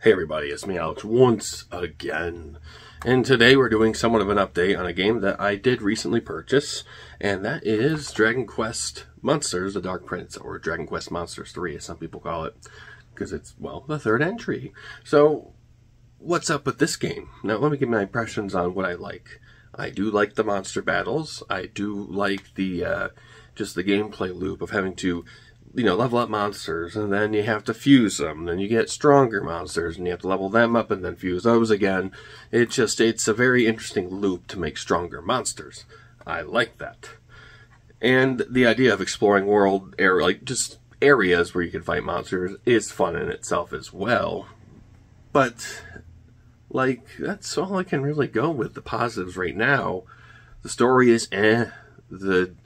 Hey everybody, it's me Alex once again, and today we're doing somewhat of an update on a game that I did recently purchase, and that is Dragon Quest Monsters: The Dark Prince, or Dragon Quest Monsters 3 as some people call it, because it's, well, the third entry. So, what's up with this game? Now let me give my impressions on what I like. I do like the monster battles. I do like the, just the gameplay loop of having to level up monsters, and then you have to fuse them, then you get stronger monsters, and you have to level them up and then fuse those again. It's a very interesting loop to make stronger monsters. I like that. And the idea of exploring just areas where you can fight monsters is fun in itself as well. But, that's all I can really go with the positives right now. The story is the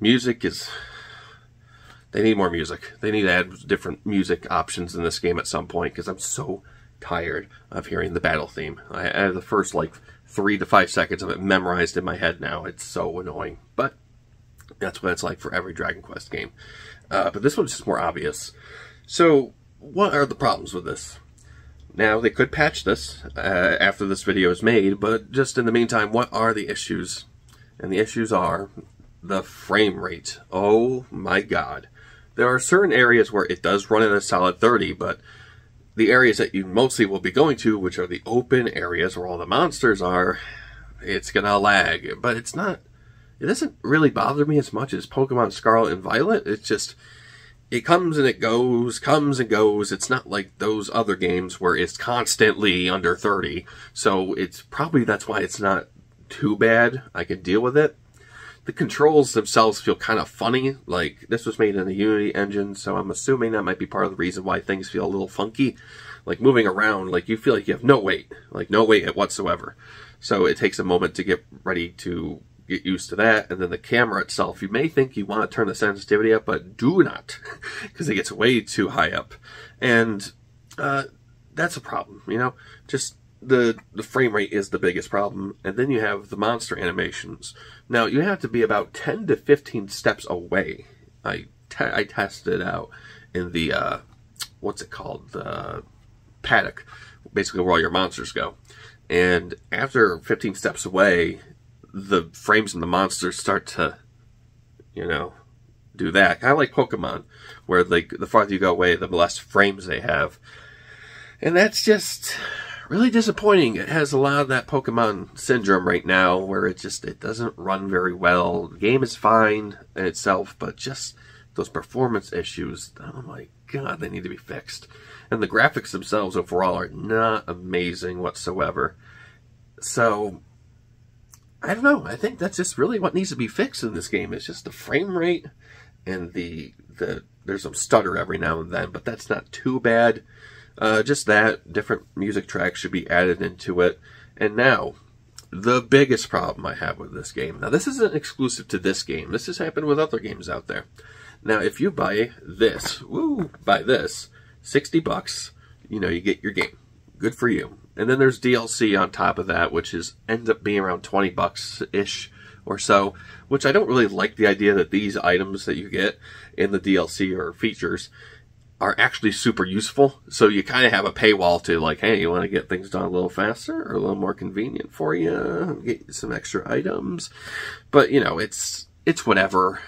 music is... They need more music. They need to add different music options in this game at some point, because I'm so tired of hearing the battle theme. I have the first 3 to 5 seconds of it memorized in my head now. It's so annoying. But that's what it's like for every Dragon Quest game. But this one's just more obvious. So what are the problems with this? Now, they could patch this after this video is made, but just in the meantime, what are the issues? And the issues are the frame rate. Oh my god. There are certain areas where it does run at a solid 30, but the areas that you mostly will be going to, which are the open areas where all the monsters are, it's gonna lag. But it doesn't really bother me as much as Pokemon Scarlet and Violet. It's just, it comes and it goes, comes and goes. It's not like those other games where it's constantly under 30. So that's why it's not too bad. I can deal with it. The controls themselves feel kind of funny. This was made in the Unity engine, so I'm assuming that might be part of the reason why things feel a little funky. Moving around, you feel like you have no weight. No weight whatsoever. So it takes a moment to get ready to get used to that. And then the camera itself, you may think you want to turn the sensitivity up, but do not, because it gets way too high up. And that's a problem, Just the frame rate is the biggest problem. And then you have the monster animations. Now, you have to be about 10 to 15 steps away. I tested it out in the, what's it called? The paddock, basically where all your monsters go. And after 15 steps away, the frames in the monsters start to, do that. Kind of like Pokemon, where the farther you go away, the less frames they have. And that's just really disappointing. It has a lot of that Pokemon syndrome right now, where it doesn't run very well. The game is fine in itself, but just those performance issues, oh my god, they need to be fixed. And the graphics themselves overall are not amazing whatsoever. So, I don't know. I think that's just really what needs to be fixed in this game. It's just the frame rate and there's some stutter every now and then, but that's not too bad. Just that, different music tracks should be added into it. And now, the biggest problem I have with this game. Now, this isn't exclusive to this game. This has happened with other games out there. Now, if you buy this, $60, you get your game. Good for you. And then there's DLC on top of that, which ends up being around $20-ish or so, which I don't really like the idea that these items that you get in the DLC or features are actually super useful. So you kind of have a paywall to hey, you want to get things done a little faster or a little more convenient for you, get some extra items. But, it's whatever.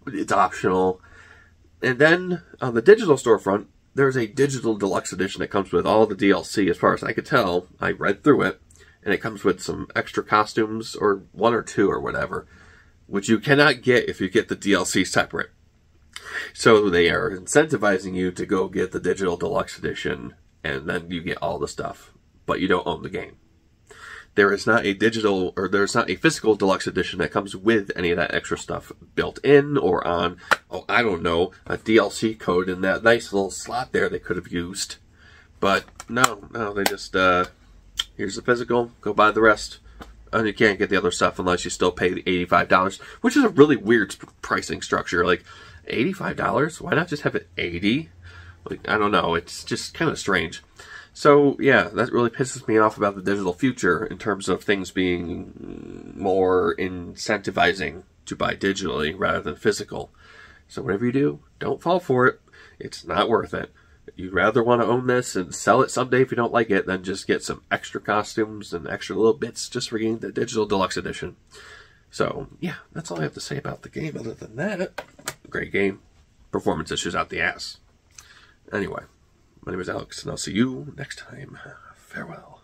It's optional. And then on the digital storefront, there's a digital deluxe edition that comes with all the DLC. As far as I could tell, I read through it, and it comes with some extra costumes, or 1 or 2 or whatever, which you cannot get if you get the DLC separate. So they are incentivizing you to go get the digital deluxe edition, and then you get all the stuff, but you don't own the game. There is not there's not a physical deluxe edition that comes with any of that extra stuff built in or on, I don't know, a DLC code in that nice little slot there they could have used. But no, they just, here's the physical, go buy the rest. And you can't get the other stuff unless you still pay the $85, which is a really weird pricing structure. $85? Why not just have it $80? I don't know. It's just kind of strange. So, yeah, that really pisses me off about the digital future in terms of things being more incentivizing to buy digitally rather than physical. So whatever you do, don't fall for it. It's not worth it. You'd rather want to own this and sell it someday if you don't like it than just get some extra costumes and extra little bits just for getting the digital deluxe edition. So, yeah, that's all I have to say about the game. Other than that, great game. Performance issues out the ass. Anyway, my name is Alex, and I'll see you next time. Farewell.